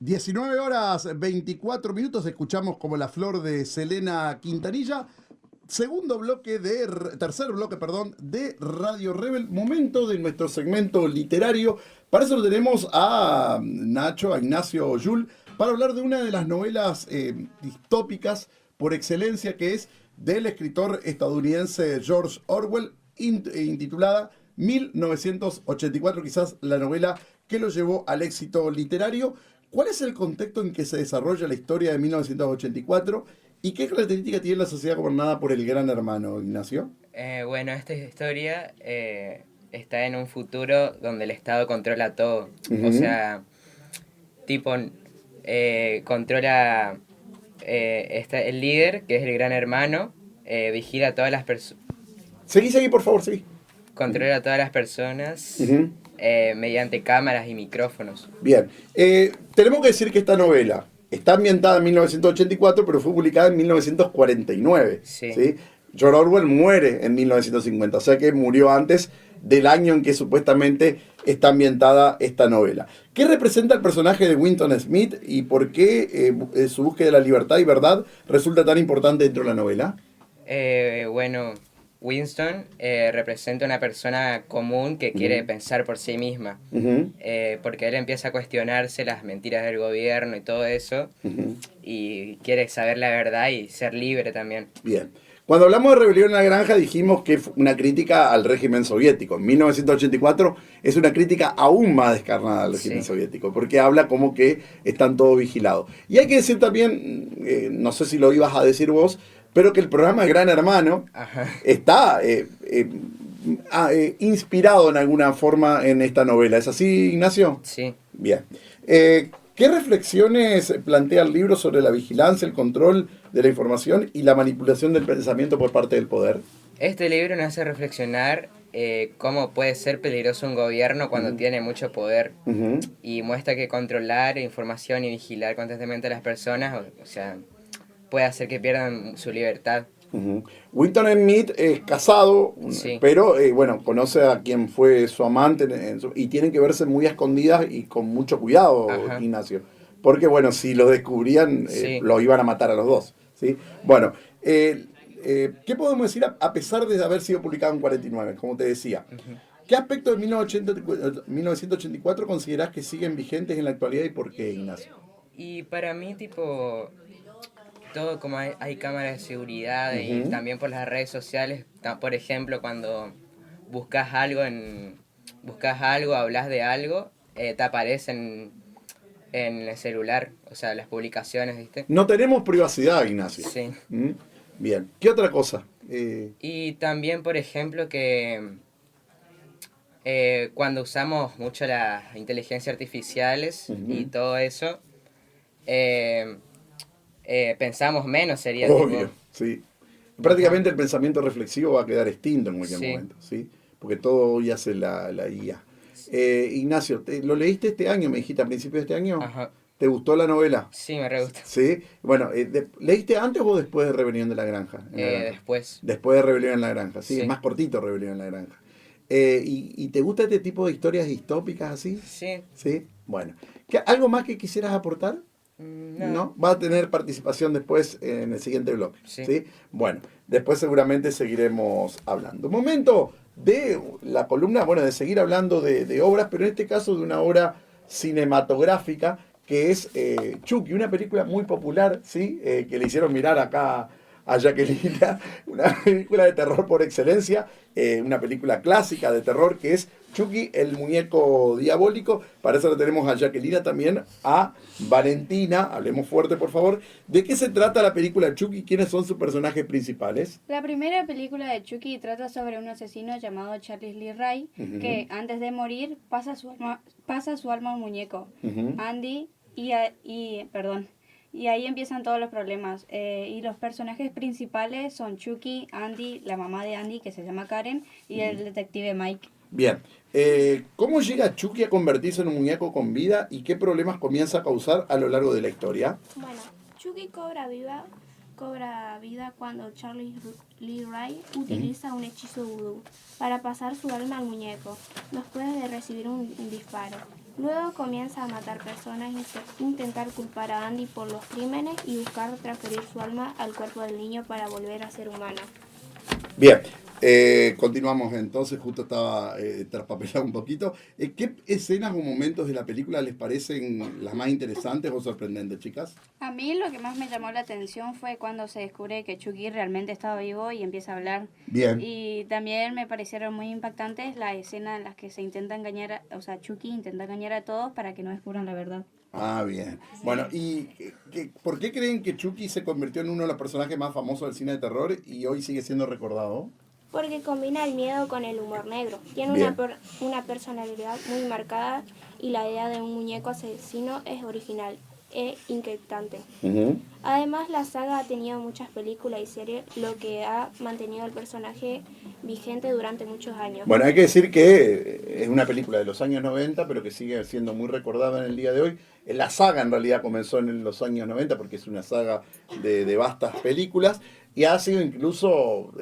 19 horas 24 minutos, escuchamos como la flor de Selena Quintanilla. Tercer bloque, perdón, de Radio Rebel, momento de nuestro segmento literario. Para eso lo tenemos a Nacho, a Ignacio Yul, para hablar de una de las novelas distópicas por excelencia, que es del escritor estadounidense George Orwell, intitulada 1984, quizás la novela que lo llevó al éxito literario. ¿Cuál es el contexto en que se desarrolla la historia de 1984 y qué característica tiene la sociedad gobernada por el Gran Hermano, Ignacio? Bueno, esta historia está en un futuro donde el Estado controla todo. O sea, tipo, controla el líder, que es el Gran Hermano, vigila a todas las personas. Seguí, por favor, seguí. Controla a todas las personas mediante cámaras y micrófonos. Bien. Tenemos que decir que esta novela está ambientada en 1984, pero fue publicada en 1949. Sí. ¿Sí? George Orwell muere en 1950, o sea que murió antes del año en que supuestamente está ambientada esta novela. ¿Qué representa el personaje de Winston Smith y por qué su búsqueda de la libertad y verdad resulta tan importante dentro de la novela? Bueno, Winston representa una persona común que quiere pensar por sí misma, porque él empieza a cuestionarse las mentiras del gobierno y todo eso, y quiere saber la verdad y ser libre también. Bien. Cuando hablamos de Rebelión en la Granja dijimos que fue una crítica al régimen soviético. En 1984 es una crítica aún más descarnada al régimen soviético, porque habla como que están todos vigilados. Y hay que decir también, no sé si lo ibas a decir vos, pero que el programa Gran Hermano está inspirado en alguna forma en esta novela. ¿Es así, Ignacio? Sí. Bien. ¿Qué reflexiones plantea el libro sobre la vigilancia, el control de la información y la manipulación del pensamiento por parte del poder? Este libro nos hace reflexionar cómo puede ser peligroso un gobierno cuando tiene mucho poder, y muestra que controlar información y vigilar constantemente a las personas, o sea, puede hacer que pierdan su libertad. Winston Smith es casado, pero bueno, conoce a quien fue su amante y tienen que verse muy a escondidas y con mucho cuidado, Ignacio. Porque bueno, si lo descubrían, lo iban a matar a los dos. ¿Sí? Bueno, ¿qué podemos decir a pesar de haber sido publicado en 49, como te decía? ¿Qué aspectos de 1984 considerás que siguen vigentes en la actualidad y por qué, Ignacio? Y para mí, tipo, todo como hay cámaras de seguridad y también por las redes sociales, por ejemplo, cuando buscas algo, hablas de algo, te aparecen en el celular, o sea, las publicaciones, ¿viste? No tenemos privacidad, Ignacio. Sí. Bien. ¿Qué otra cosa? Y también, por ejemplo, que cuando usamos mucho las inteligencias artificiales y todo eso, pensamos menos, sería obvio, tipo. sí. Prácticamente el pensamiento reflexivo va a quedar extinto en cualquier momento, ¿sí? Porque todo hoy hace la IA. Ignacio, ¿lo leíste este año? Me dijiste a principios de este año. Ajá. ¿Te gustó la novela? Sí, me re gusta. Sí. Bueno, ¿leíste antes o después de Rebelión de la Granja? Después. Después de Rebelión en la Granja, sí. Sí. Es más cortito Rebelión en la Granja. ¿Y te gusta este tipo de historias distópicas así? Sí. Sí. Bueno. ¿Algo más que quisieras aportar? No. Va a tener participación después en el siguiente bloque. Sí. Bueno, después seguramente seguiremos hablando. Momento de la columna, bueno, de seguir hablando de obras, pero en este caso de una obra cinematográfica que es Chucky, una película muy popular, ¿sí? Que le hicieron mirar acá a Jacqueline, una película de terror por excelencia, una película clásica de terror que es Chucky, el muñeco diabólico. Para eso lo tenemos a Jacqueline, también a Valentina. Hablemos fuerte, por favor. ¿De qué se trata la película Chucky? ¿Quiénes son sus personajes principales? La primera película de Chucky trata sobre un asesino llamado Charles Lee Ray, que antes de morir pasa su alma a un muñeco, Andy, y ahí empiezan todos los problemas. Y los personajes principales son Chucky, Andy, la mamá de Andy, que se llama Karen, y el detective Mike. Bien. ¿Cómo llega Chucky a convertirse en un muñeco con vida y qué problemas comienza a causar a lo largo de la historia? Bueno, Chucky cobra vida cuando Charlie Lee Ray utiliza un hechizo vudú para pasar su alma al muñeco, después de recibir un disparo. Luego comienza a matar personas, intentar culpar a Andy por los crímenes y buscar transferir su alma al cuerpo del niño para volver a ser humano. Bien, continuamos entonces, justo estaba traspapelado un poquito. ¿Qué escenas o momentos de la película les parecen las más interesantes o sorprendentes, chicas? A mí lo que más me llamó la atención fue cuando se descubre que Chucky realmente estaba vivo y empieza a hablar. Bien. Y también me parecieron muy impactantes las escenas en las que se intenta engañar, Chucky intenta engañar a todos para que no descubran la verdad. Ah, bien. Bueno, ¿y por qué creen que Chucky se convirtió en uno de los personajes más famosos del cine de terror y hoy sigue siendo recordado? Porque combina el miedo con el humor negro. Tiene una personalidad muy marcada y la idea de un muñeco asesino es original e inquietante. Además, la saga ha tenido muchas películas y series, lo que ha mantenido el personaje vigente durante muchos años. Bueno, hay que decir que es una película de los años 90, pero que sigue siendo muy recordada en el día de hoy. La saga en realidad comenzó en los años 90 porque es una saga de vastas películas y ha sido incluso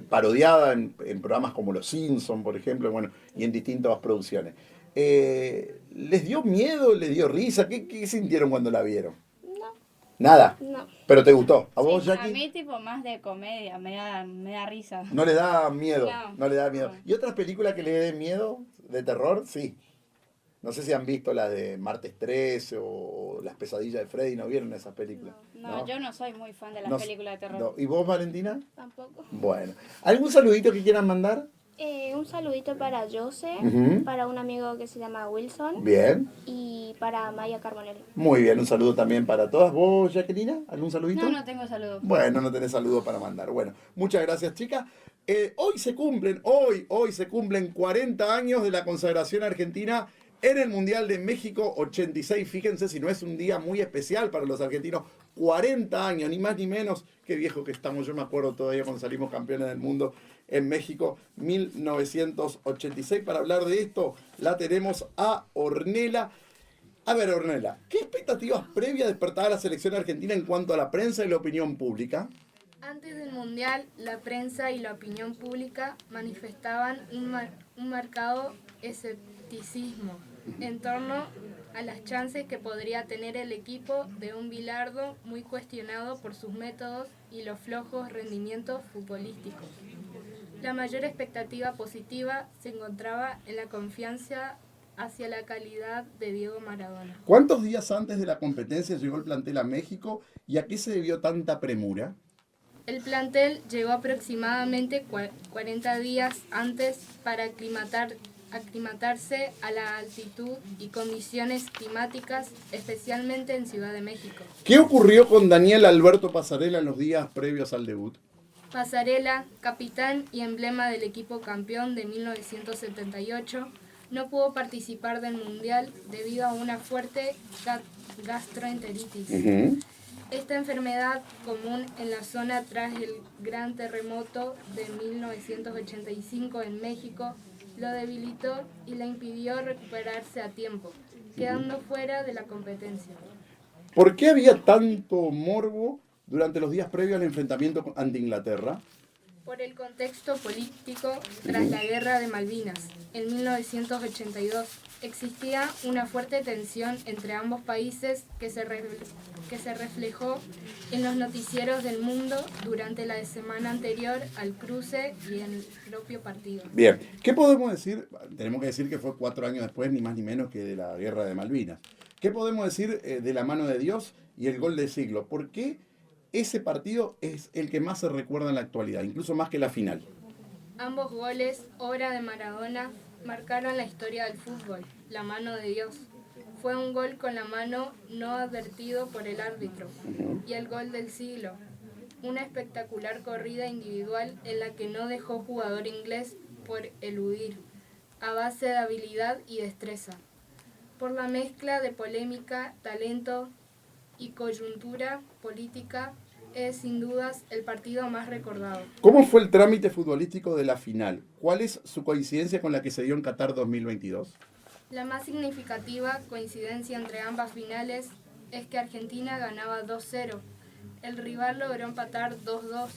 parodiada en programas como Los Simpson, por ejemplo, bueno, y en distintas producciones. ¿Les dio miedo? ¿Les dio risa? ¿Qué sintieron cuando la vieron? No. Nada. No. ¿Pero te gustó? ¿A vos, Sí, a Jackie? mí tipo más de comedia, me da risa. No le da miedo. No. No le da miedo. ¿Y otras películas que le den miedo de terror? Sí. No sé si han visto las de Martes 13 o Las pesadillas de Freddy, ¿no vieron esas películas? No, yo no soy muy fan de las No, películas de terror. no. ¿Y vos, Valentina? Tampoco. Bueno. ¿Algún saludito que quieran mandar? Un saludito para Jose, para un amigo que se llama Wilson Bien. y para Maya Carbonell. Muy bien, un saludo también para todas. ¿Vos, Jacqueline? ¿Algún saludito? No tengo saludos. Bueno, no tenés saludo para mandar. Bueno, muchas gracias, chicas. Hoy se cumplen 40 años de la consagración argentina en el Mundial de México 86. Fíjense si no es un día muy especial para los argentinos. 40 años, ni más ni menos. Qué viejo que estamos. Yo me acuerdo todavía cuando salimos campeones del mundo en México 1986. Para hablar de esto la tenemos a Ornella. A ver, Ornella, ¿qué expectativas previas despertaba la selección argentina en cuanto a la prensa y la opinión pública? Antes del Mundial, la prensa y la opinión pública manifestaban un marcado escepticismo en torno a las chances que podría tener el equipo de un Bilardo muy cuestionado por sus métodos y los flojos rendimientos futbolísticos. La mayor expectativa positiva se encontraba en la confianza hacia la calidad de Diego Maradona. ¿Cuántos días antes de la competencia llegó el plantel a México y a qué se debió tanta premura? El plantel llegó aproximadamente 40 días antes para aclimatarse a la altitud y condiciones climáticas, especialmente en Ciudad de México. ¿Qué ocurrió con Daniel Alberto Pasarela en los días previos al debut? Pasarela, capitán y emblema del equipo campeón de 1978, no pudo participar del Mundial debido a una fuerte gastroenteritis. Esta enfermedad, común en la zona tras el gran terremoto de 1985 en México, lo debilitó y le impidió recuperarse a tiempo, quedando fuera de la competencia. ¿Por qué había tanto morbo durante los días previos al enfrentamiento ante Inglaterra? Por el contexto político tras la Guerra de Malvinas, en 1982, existía una fuerte tensión entre ambos países que se reflejó en los noticieros del mundo durante la semana anterior al cruce y en el propio partido. Bien, ¿qué podemos decir? Tenemos que decir que fue 4 años después, ni más ni menos que de la Guerra de Malvinas. ¿Qué podemos decir de la mano de Dios y el gol del siglo? ¿Por qué ese partido es el que más se recuerda en la actualidad, incluso más que la final? Ambos goles, obra de Maradona, marcaron la historia del fútbol, la mano de Dios. Fue un gol con la mano no advertido por el árbitro. Y el gol del siglo, una espectacular corrida individual en la que no dejó jugador inglés por eludir, a base de habilidad y destreza. Por la mezcla de polémica, talento y coyuntura política, es sin dudas el partido más recordado. ¿Cómo fue el trámite futbolístico de la final? ¿Cuál es su coincidencia con la que se dio en Qatar 2022? La más significativa coincidencia entre ambas finales es que Argentina ganaba 2-0. El rival logró empatar 2-2,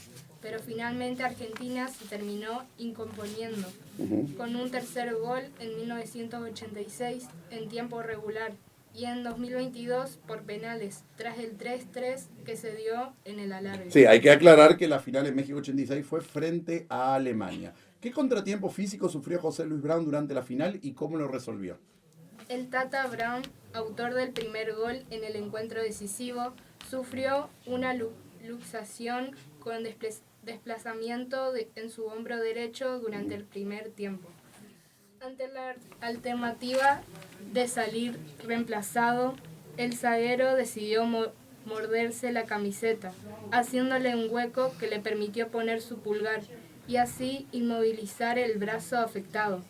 pero finalmente Argentina se terminó incomponiendo con un tercer gol en 1986 en tiempo regular y en 2022 por penales, tras el 3-3 que se dio en el alargue. Sí, hay que aclarar que la final en México 86 fue frente a Alemania. ¿Qué contratiempo físico sufrió José Luis Brown durante la final y cómo lo resolvió? El Tata Brown, autor del primer gol en el encuentro decisivo, sufrió una luxación con desplazamiento en su hombro derecho durante el primer tiempo. Ante la alternativa de salir reemplazado, el zaguero decidió morderse la camiseta, haciéndole un hueco que le permitió poner su pulgar y así inmovilizar el brazo afectado.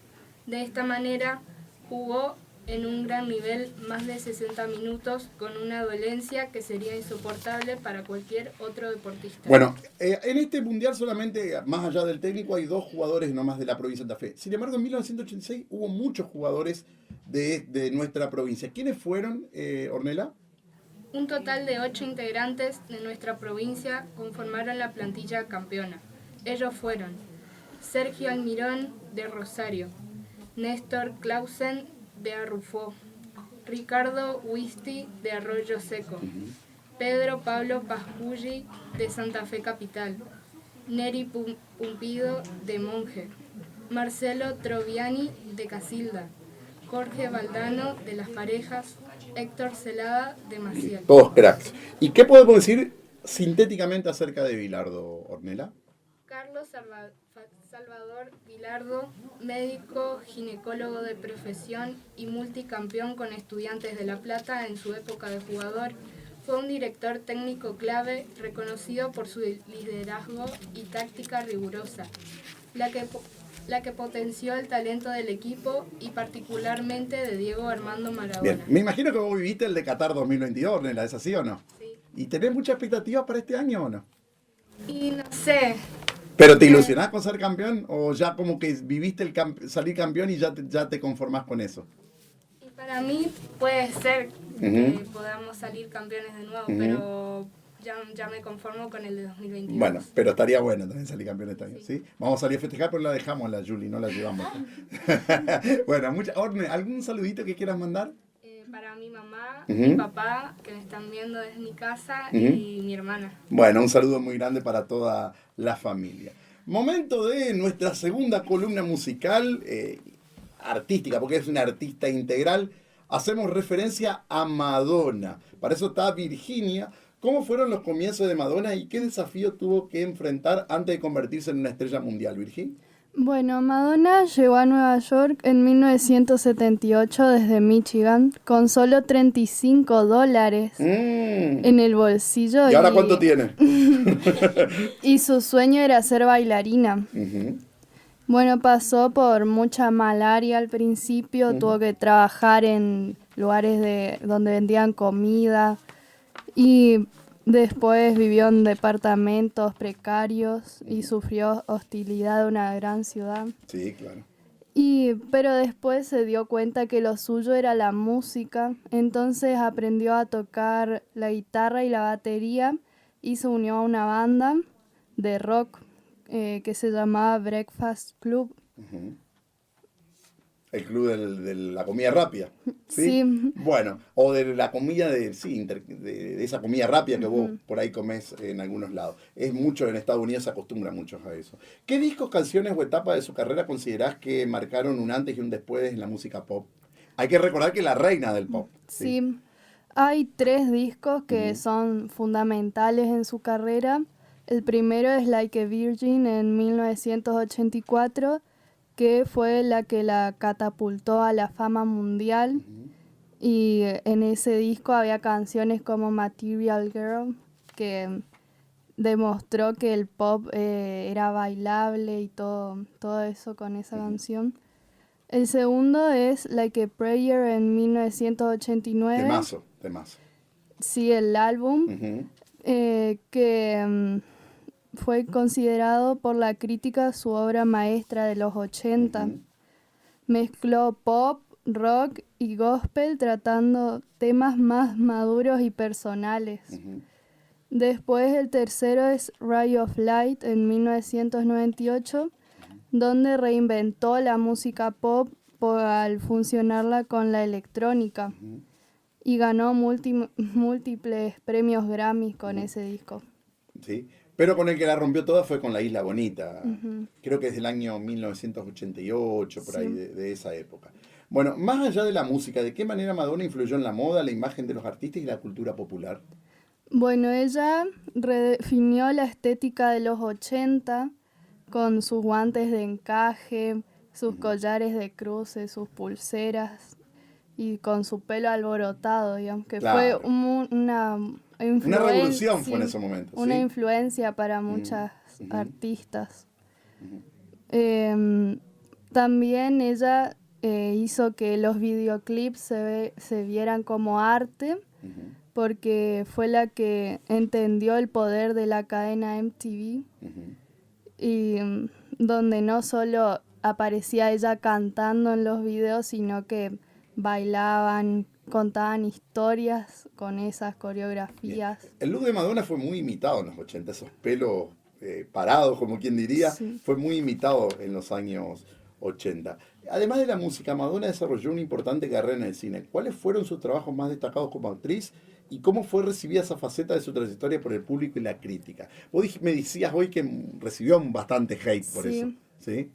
De esta manera, jugó en un gran nivel más de 60 minutos con una dolencia que sería insoportable para cualquier otro deportista. Bueno, en este mundial solamente, más allá del técnico, hay 2 jugadores nomás de la provincia de Santa Fe. Sin embargo, en 1986 hubo muchos jugadores de nuestra provincia. ¿Quiénes fueron, Ornella? Un total de 8 integrantes de nuestra provincia conformaron la plantilla campeona. Ellos fueron Sergio Almirón de Rosario, Néstor Clausen de Arrufó, Ricardo Huisti de Arroyo Seco, Pedro Pablo Pasculli de Santa Fe Capital, Neri Pumpido de Monje, Marcelo Troviani de Casilda, Jorge Valdano de Las Parejas, Héctor Celada de Maciel. Todos cracks. ¿Y qué podemos decir sintéticamente acerca de Bilardo, Ornella? Carlos Salvador Bilardo, médico, ginecólogo de profesión y multicampeón con Estudiantes de La Plata en su época de jugador, fue un director técnico clave reconocido por su liderazgo y táctica rigurosa, la que potenció el talento del equipo y particularmente de Diego Armando Maradona. Bien, me imagino que vos viviste el de Qatar 2022, Ornella, ¿es así o no? Sí. ¿Y tenés mucha expectativa para este año o no? Y no sé, ¿Pero te ilusionás con ser campeón o ya como que viviste salir campeón y ya te conformás con eso? y para mí puede ser que podamos salir campeones de nuevo, pero ya me conformo con el de 2022. Bueno, pero estaría bueno también salir campeón este año, ¿sí? Vamos a salir a festejar, pero la dejamos a la Julie, no la llevamos. Bueno, Orne, ¿algún saludito que quieras mandar? Para mi mamá, mi papá, que me están viendo desde mi casa, y mi hermana. Bueno, un saludo muy grande para toda la familia. Momento de nuestra segunda columna musical, artística, porque es una artista integral. Hacemos referencia a Madonna. Para eso está Virginia. ¿Cómo fueron los comienzos de Madonna y qué desafío tuvo que enfrentar antes de convertirse en una estrella mundial, Virginia? Bueno, Madonna llegó a Nueva York en 1978 desde Michigan con solo $35 en el bolsillo. ¿Y ahora cuánto tiene? Y su sueño era ser bailarina. Bueno, pasó por mucha malaria al principio, tuvo que trabajar en lugares donde vendían comida y después vivió en departamentos precarios y sufrió hostilidad de una gran ciudad. Sí, claro. Pero después se dio cuenta que lo suyo era la música, entonces aprendió a tocar la guitarra y la batería y se unió a una banda de rock que se llamaba Breakfast Club. El club de la comida rápida. ¿Sí? Sí. Bueno, o de la comida de esa comida rápida que vos por ahí comés en algunos lados. Es mucho, en Estados Unidos se acostumbra mucho a eso. ¿Qué discos, canciones o etapas de su carrera considerás que marcaron un antes y un después en la música pop? Hay que recordar que es la reina del pop. Sí. Hay 3 discos que son fundamentales en su carrera. El primero es Like a Virgin en 1984, que fue la que la catapultó a la fama mundial. Y en ese disco había canciones como Material Girl, que demostró que el pop era bailable y todo eso con esa canción. El segundo es Like a Prayer en 1989. Temazo. Sí, el álbum, que fue considerado por la crítica su obra maestra de los 80. Mezcló pop, rock y gospel tratando temas más maduros y personales. Después el tercero es Ray of Light en 1998, donde reinventó la música pop al funcionarla con la electrónica y ganó múltiples premios Grammy con ese disco. Sí, pero con el que la rompió toda fue con La Isla Bonita. Creo que es del año 1988, por ahí, de esa época. Bueno, más allá de la música, ¿de qué manera Madonna influyó en la moda, la imagen de los artistas y la cultura popular? Bueno, ella redefinió la estética de los 80 con sus guantes de encaje, sus collares de cruces, sus pulseras y con su pelo alborotado, digamos, que Claro. fue una revolución fue en ese momento. Una ¿sí? influencia para muchas artistas. También ella hizo que los videoclips se vieran como arte, porque fue la que entendió el poder de la cadena MTV, y donde no solo aparecía ella cantando en los videos, sino que bailaban, contaban historias con esas coreografías. Bien. El look de Madonna fue muy imitado en los 80, esos pelos parados, como quien diría, fue muy imitado en los años 80. Además de la música, Madonna desarrolló una importante carrera en el cine. ¿Cuáles fueron sus trabajos más destacados como actriz y cómo fue recibida esa faceta de su trayectoria por el público y la crítica? Vos me decías hoy que recibió bastante hate por eso. ¿Sí?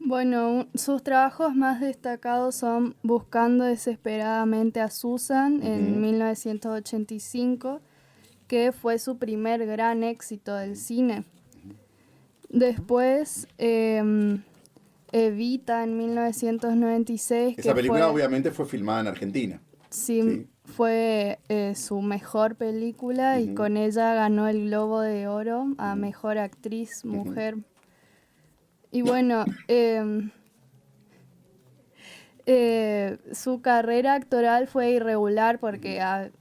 Bueno, sus trabajos más destacados son Buscando desesperadamente a Susan en 1985, que fue su primer gran éxito del cine. Después, Evita en 1996. Esa película obviamente fue filmada en Argentina. Sí, fue su mejor película y con ella ganó el Globo de Oro a Mejor Actriz Mujer. Y bueno, su carrera actoral fue irregular porque al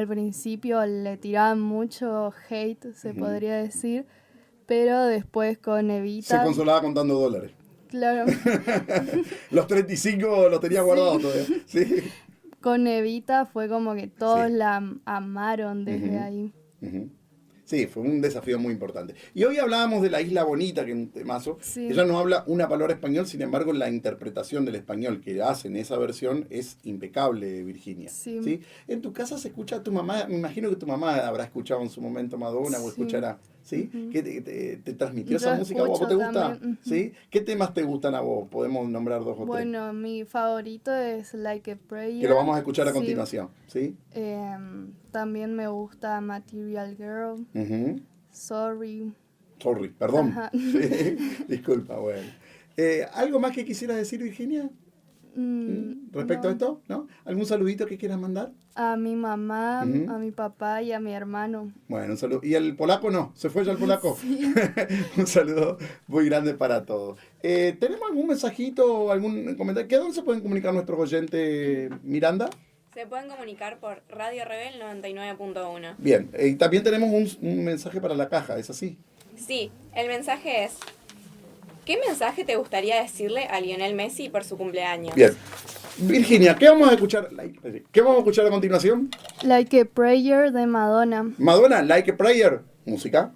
principio le tiraban mucho hate, se podría decir, pero después con Evita... Se consolaba contando dólares. Claro. Los 35 los tenía guardados todavía. Sí. Con Evita fue como que todos la amaron desde ahí. Sí, fue un desafío muy importante. Y hoy hablábamos de La Isla Bonita, que es un temazo. Sí. Ella no habla una palabra español, sin embargo, la interpretación del español que hace en esa versión es impecable, Virginia. Sí. En tu casa se escucha a tu mamá, me imagino que tu mamá habrá escuchado en su momento Madonna o escuchará. ¿Sí? ¿Qué te transmitió esa música a vos? ¿Vos te gusta? ¿Sí? ¿Qué temas te gustan a vos? Podemos nombrar 2 o 3. Bueno, mi favorito es Like a Prayer. Que lo vamos a escuchar a continuación. ¿Sí? También me gusta Material Girl. Sorry, perdón. Sí, disculpa, bueno. ¿Algo más que quisieras decir, Virginia? Respecto a esto, ¿no? ¿Algún saludito que quieras mandar? A mi mamá, a mi papá y a mi hermano. Bueno, un saludo. ¿Y el polaco no? ¿Se fue ya el polaco? Sí. Un saludo muy grande para todos. ¿Tenemos algún mensajito, algún comentario? ¿A dónde se pueden comunicar nuestros oyentes, Miranda? Se pueden comunicar por Radio Rebel 99.1. Bien, también tenemos un mensaje para la caja, ¿es así? Sí, el mensaje es: ¿qué mensaje te gustaría decirle a Lionel Messi por su cumpleaños? Bien. Virginia, ¿qué vamos a escuchar? ¿Qué vamos a escuchar a continuación? Like a Prayer de Madonna. Madonna, Like a Prayer. Música.